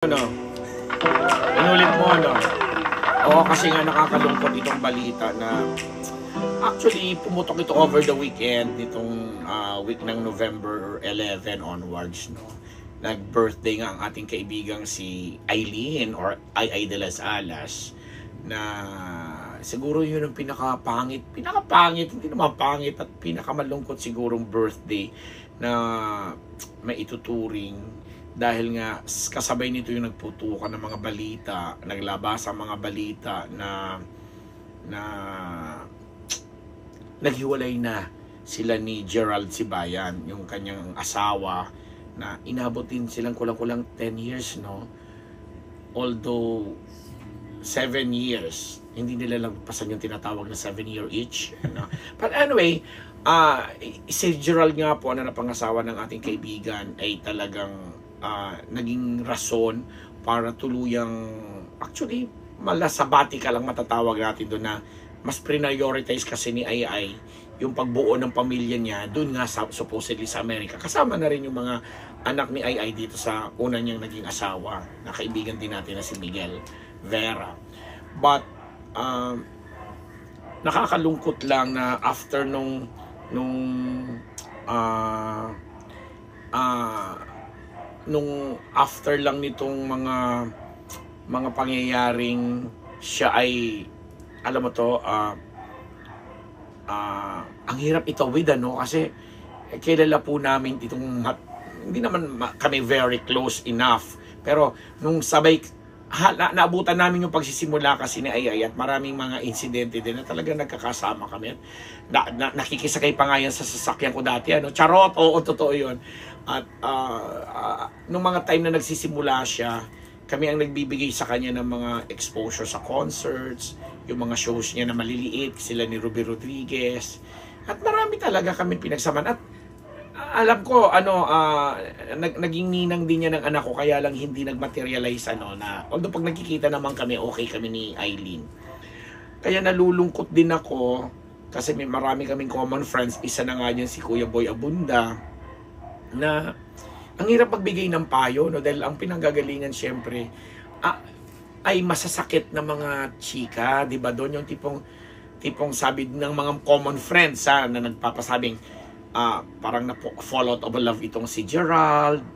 Ano, inulit mo ano. Oo, kasi nga nakakalungkot itong balita na actually pumutok ito over the weekend, itong week ng November 11 onwards, no. Nag-birthday nga ang ating kaibigang si Aileen or Ai de las Alas, na siguro yun ang pinakapangit, hindi naman pangit, at pinakamalungkot sigurong birthday na may ituturing. Dahil nga kasabay nito yung nagputukan ng mga balita, naglabas ang mga balita na naghiwalay na sila ni Gerald Sibayan, yung kanyang asawa, na inabot din silang kulang-kulang 10 years, no? Although 7 years, hindi nila lagpasan yung tinatawag na 7-year itch, no? But anyway, si Gerald nga po na napangasawa ng ating kaibigan ay talagang naging rason para tuluyang, actually malasabati ka lang matatawag natin doon, na mas prioritize kasi ni Ai yung pagbuo ng pamilya niya doon nga supposedly sa Amerika. Kasama na rin yung mga anak ni Ai dito sa una niyang naging asawa, na kaibigan din natin na si Miguel Vera. But nakakalungkot lang na after nung after lang nitong mga pangyayaring siya ay, alam mo to, ang hirap itawid, ano, kasi kilala po namin itong, hindi naman kami very close enough, pero nung sabay naabutan namin yung pagsisimula kasi ni Ai, at maraming mga insidente din na talaga nagkakasama kami. Nakikisakay pa nga yan sa sasakyan ko dati, ano, charot, oo, totoo yun. At nung mga time na nagsisimula siya, kami ang nagbibigay sa kanya ng mga exposure sa concerts, yung mga shows niya na maliliit, sila ni Ruby Rodriguez, at marami talaga kami pinagsaman. At alam ko, naging ninang din niya ng anak ko, kaya lang hindi nagmaterialize, na although pag nagkikita naman kami, okay kami ni Aileen. Kaya nalulungkot din ako kasi may marami kaming common friends. Isa na nga dyan si Kuya Boy Abunda, na ang hirap magbigay ng payo, no, dahil ang pinanggagalingan syempre ay masasakit na mga chika, di ba? Doon yung tipong sabi ng mga common friends na nagpapasabing parang na-fall out of love itong si Gerald,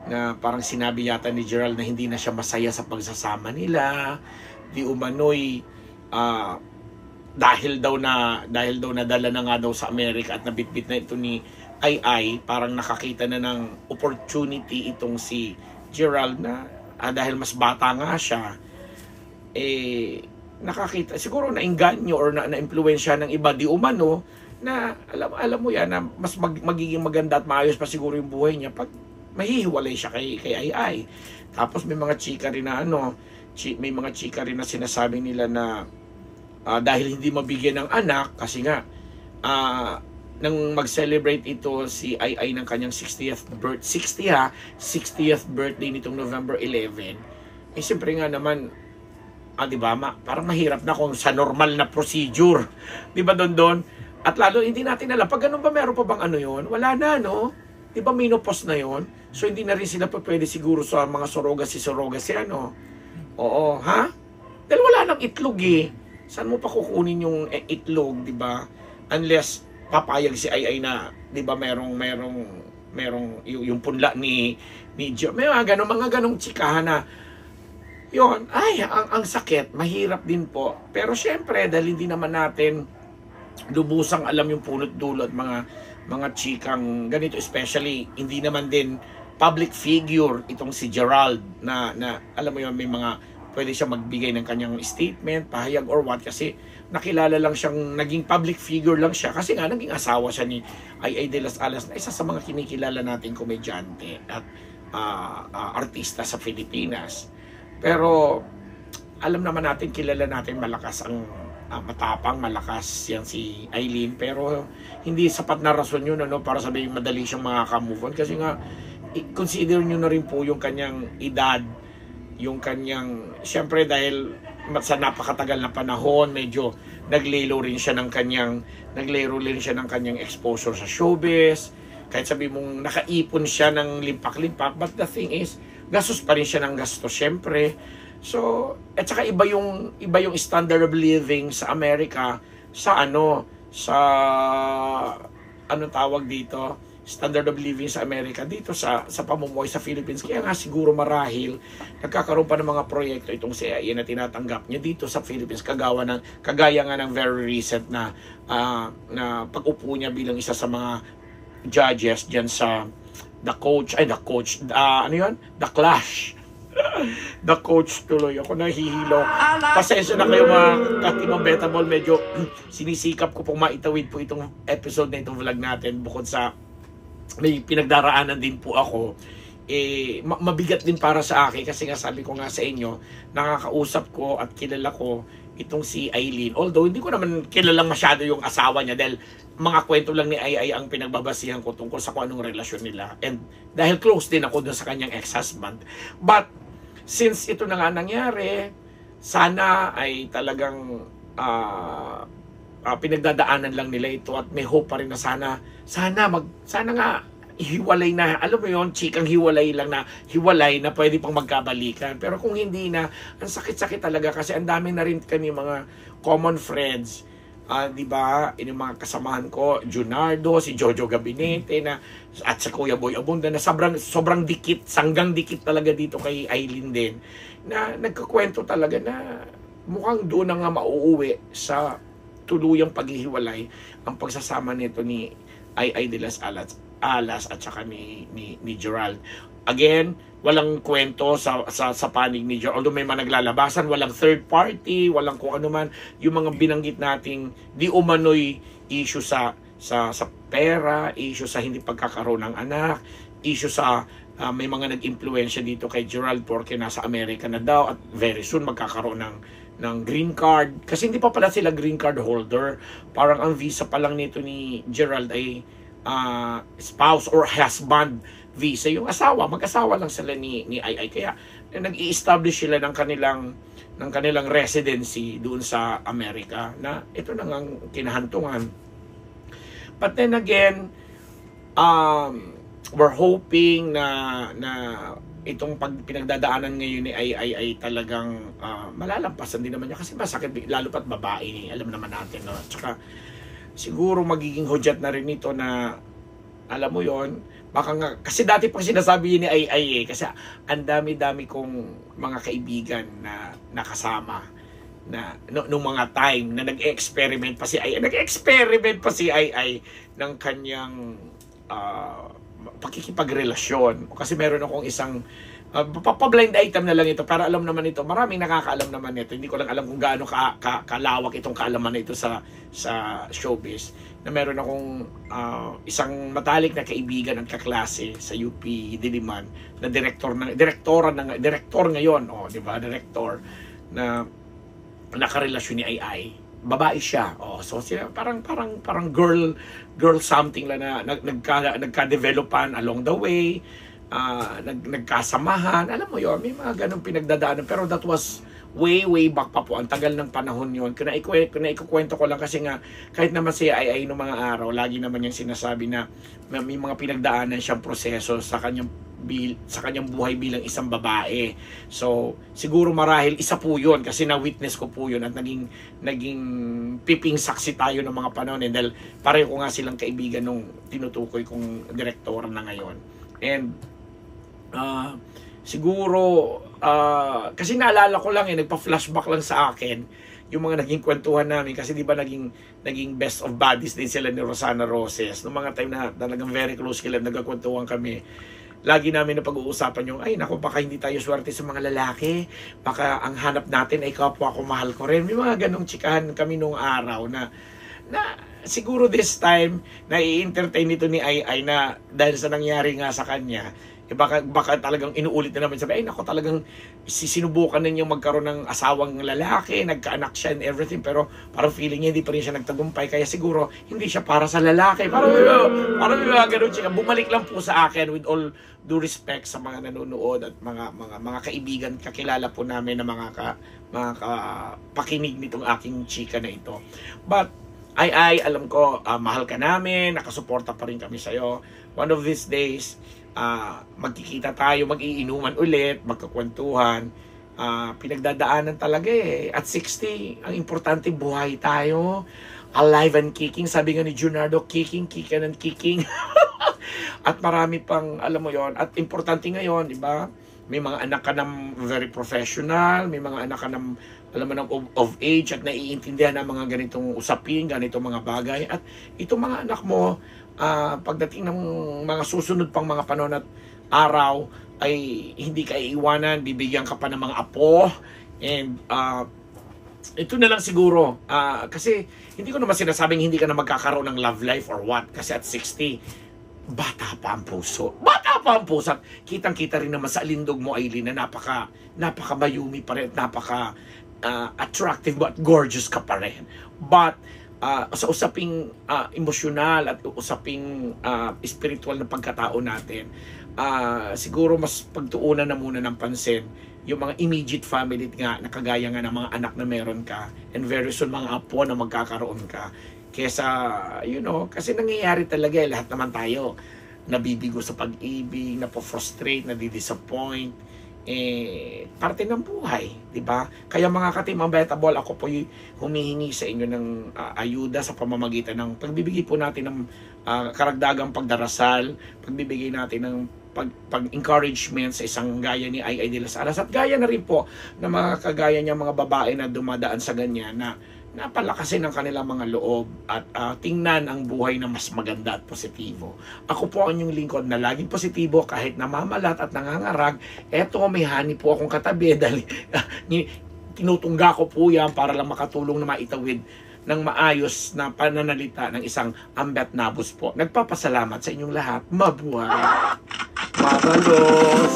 na parang sinabi yata ni Gerald na hindi na siya masaya sa pagsasama nila, di umano'y dahil daw nadala na nga daw sa Amerika at nabitbit na ito ni Ai, parang nakakita na ng opportunity itong si Gerald na dahil mas bata nga siya, nakakita siguro na inganyo or na-impluwensya ng iba, di umano, na alam mo yan, na mas magiging maganda at maayos pa siguro yung buhay niya pag mahihiwalay siya kay Ai. Tapos may mga chika rin na sinasabi nila na dahil hindi mabigyan ng anak, kasi nga nang mag-celebrate ito si Ai ng kanyang 60th birthday nitong November 11, siyempre nga naman, di ba, parang mahirap na kung sa normal na procedure, di ba, doon. At lalo, hindi natin alam, pag ganun ba, meron pa bang yun? Wala na, no? Di ba menopause na yun? So, hindi na rin sila pa pwede siguro sa mga surrogacy, ano? Oo, ha? Dahil wala nang itlog, Saan mo pa kukunin yung itlog, di ba? Unless, papayag si Ai na, di ba, merong yung punla ni Joe. May mga ganong tsikahan na, yun, ang sakit, mahirap din po. Pero syempre, dahil hindi naman natin lubusang alam yung punot dulo at mga chikang ganito, especially hindi naman din public figure itong si Gerald na alam mo yun, may mga pwede siya magbigay ng kanyang statement, pahayag or what, kasi nakilala lang siyang, naging public figure lang siya kasi nga naging asawa siya ni Ai de las Alas, na isa sa mga kinikilala nating komedyante at artista sa Pilipinas. Pero alam naman natin, kilala natin, malakas ang matapang, malakas yan si Aileen, pero hindi sapat na rason yun, para sabihin madali siyang makaka-move on, kasi nga consider nyo na rin po yung kanyang edad, yung kanyang, syempre dahil sa napakatagal na panahon, medyo naglelo rin siya ng kanyang exposure sa showbiz, kahit sabi mong nakaipon siya ng limpak-limpak, but the thing is, gastos pa rin siya ng gastos, syempre. So, at saka iba yung standard of living sa Amerika sa tawag dito, standard of living sa Amerika dito sa pamumuhay sa Philippines. Kaya nga siguro marahil nagkakaroon pa ng mga proyekto itong CIA na tinatanggap niya dito sa Philippines, kagaya nga ng very recent na pag-upo niya bilang isa sa mga judges diyan sa The Clash. The Coach tuloy. Ako nahihilo. Pasensya na kayo mga katimang Betabol. Medyo sinisikap ko pong maitawid po itong episode na itong vlog natin. Bukod sa may pinagdaraanan din po ako, mabigat din para sa akin. Kasi nga sabi ko nga sa inyo, nakakausap ko at kilala ko itong si Aileen. Although hindi ko naman kilalang masyado yung asawa niya dahil mga kwento lang ni Ai ang pinagbabasihan ko tungkol sa kung anong relasyon nila. And dahil close din ako dun sa kanyang ex-husband. But since ito na nga nangyari, sana ay talagang pinagdadaanan lang nila ito at may hope pa rin na sana nga hiwalay na, alam mo yon, chikang hiwalay na pwede pang magkabalikan. Pero kung hindi na, ang sakit-sakit talaga kasi ang dami na rin kami mga common friends, di ba, yung mga kasamahan ko, Junardo, si Jojo Gabinete at sa Kuya Boy Abunda na sobrang dikit, sanggang dikit talaga dito kay Aileen din, na nagkakwento talaga na mukhang doon na nga mauuwi sa tuluyang paghihiwalay ang pagsasama nito ni Ai de las Alas at saka ni Gerald. Again, walang kwento sa panig ni Gerald. Although may mga naglalabasan, walang third party, walang kung ano man. Yung mga binanggit nating di umano'y issue sa pera, issue sa hindi pagkakaroon ng anak, issue sa may mga nag-impluensya dito kay Gerald porque nasa Amerika na daw at very soon magkakaroon ng green card. Kasi hindi pa pala sila green card holder. Parang ang visa pa lang nito ni Gerald ay spouse or husband visa. Yung mag-asawa lang sila ni Ai. Kaya nag-i-establish sila ng kanilang residency doon sa Amerika na ito na ngang kinahantungan. But then again, we're hoping na itong pinagdadaanan ngayon ni Ai ay talagang malalampasan din naman niya kasi masakit lalo pat babae, alam naman natin, no? Tsaka siguro magiging hudyat na rin ito na alam mo yon, baka nga kasi dati pang sinasabi ni Ai kasi ang dami-dami kong mga kaibigan na nakasama na nung mga time na nag-experiment pa si Ai ng kanyang pakikipagrelasyon. Kasi meron akong isang papablind item na lang ito para alam naman ito. Maraming nakakaalam naman ito. Hindi ko lang alam kung gaano kalawak itong kaalaman na ito sa showbiz. Na meron akong isang matalik na kaibigan at kaklase sa UP Diliman na direktor ngayon, di ba? Direktor na nakarelasyon ni Ai. Babae siya. So sila parang girl something lang na nagka-developan along the way. Nagkasamahan. Alam mo yon, may mga ganong pinagdadaanan. Pero that was way back pa po. Ang tagal ng panahon yon. Kung ikukwento ko lang kasi nga, kahit naman si Ai noong mga araw, lagi naman niyang sinasabi na may mga pinagdaanan siyang proseso sa kanyang buhay bilang isang babae. So, siguro marahil isa po yun kasi na-witness ko po yun at naging piping saksi tayo ng mga panahon. Dahil pareho ko nga silang kaibigan nung tinutukoy kong direktor na ngayon. And siguro kasi naalala ko lang nagpa-flashback lang sa akin yung mga naging kwentuhan namin kasi di ba naging best of buddies din sila ni Rosana Roses noong mga time na talagang very close sila, nagkakwentuhan kami. Lagi namin na pag-uusapan yung ay naku, baka hindi tayo swerte sa mga lalaki, baka ang hanap natin ay kapwa ko, mahal ko rin. May mga ganong chikahan kami nung araw na siguro this time na i-entertain nito ni Ai na dahil sa nangyari nga sa kanya, baka talagang inuulit na naman sabi, ay nako, talagang sinubukan niya magkaroon ng asawang lalaki, nagkaanak siya and everything, pero parang feeling niya hindi pa rin siya nagtagumpay, kaya siguro hindi siya para sa lalaki. Parang ganun siya. Bumalik lang po sa akin with all due respect sa mga nanonood at mga kaibigan, kakilala po namin na mga pakinig nitong aking chika na ito. But Ai, alam ko, mahal ka namin, nakasuporta pa rin kami sa'yo. One of these days, magkikita tayo, mag-iinuman ulit, magkakwentuhan. Pinagdadaanan talaga eh. At 60, ang importante buhay tayo. Alive and kicking. Sabi nga ni Junardo, kicking and kicking. At marami pang, alam mo yon. At importante ngayon, di ba? May mga anak ka ng very professional, may mga anak ka ng, alam mo, ng of age at naiintindihan ng mga ganitong usapin, ganitong mga bagay. At itong mga anak mo, pagdating ng mga susunod pang mga panahon at araw, ay hindi ka iiwanan, bibigyan ka pa ng mga apo. And ito na lang siguro, kasi hindi ko naman sinasabing hindi ka na magkakaroon ng love life or what, kasi at 60, bata pa ang puso. Bata pa ang puso. Kitang-kita rin naman sa alindog mo, Aileen, na napaka mayumi pa rin, napaka attractive but gorgeous ka pa rin. But sa usaping emosyonal at usaping spiritual na pagkatao natin, siguro mas pagtuunan na muna ng pansin yung mga immediate family nga, na kagaya nga ng mga anak na meron ka, and very soon mga apo na magkakaroon ka. Kesa, kasi nangyayari talaga lahat naman tayo nabibigo sa pag-ibig, napo-frustrate, nadi-disappoint. Parte ng buhay, di ba? Kaya mga ka-Team Unbettable, ako po humihingi sa inyo ng ayuda sa pamamagitan ng pagbibigay po natin ng karagdagang pagdarasal, pagbibigay natin ng pag-encouragement sa isang gaya ni Ay de las Alas, at gaya na rin po na mga kagaya niya, mga babae na dumadaan sa ganyan, na napalakasin ang kanilang mga loob at tingnan ang buhay na mas maganda at positibo. Ako po ang inyong lingkod na laging positibo kahit namamalat at nangangarag. Eto, may honey po akong katabi dahil tinutungga ko po yan para lang makatulong na maitawid ng maayos na pananalita ng isang Ambet Nabus po. Nagpapasalamat sa inyong lahat. Mabuhay! Mabalos!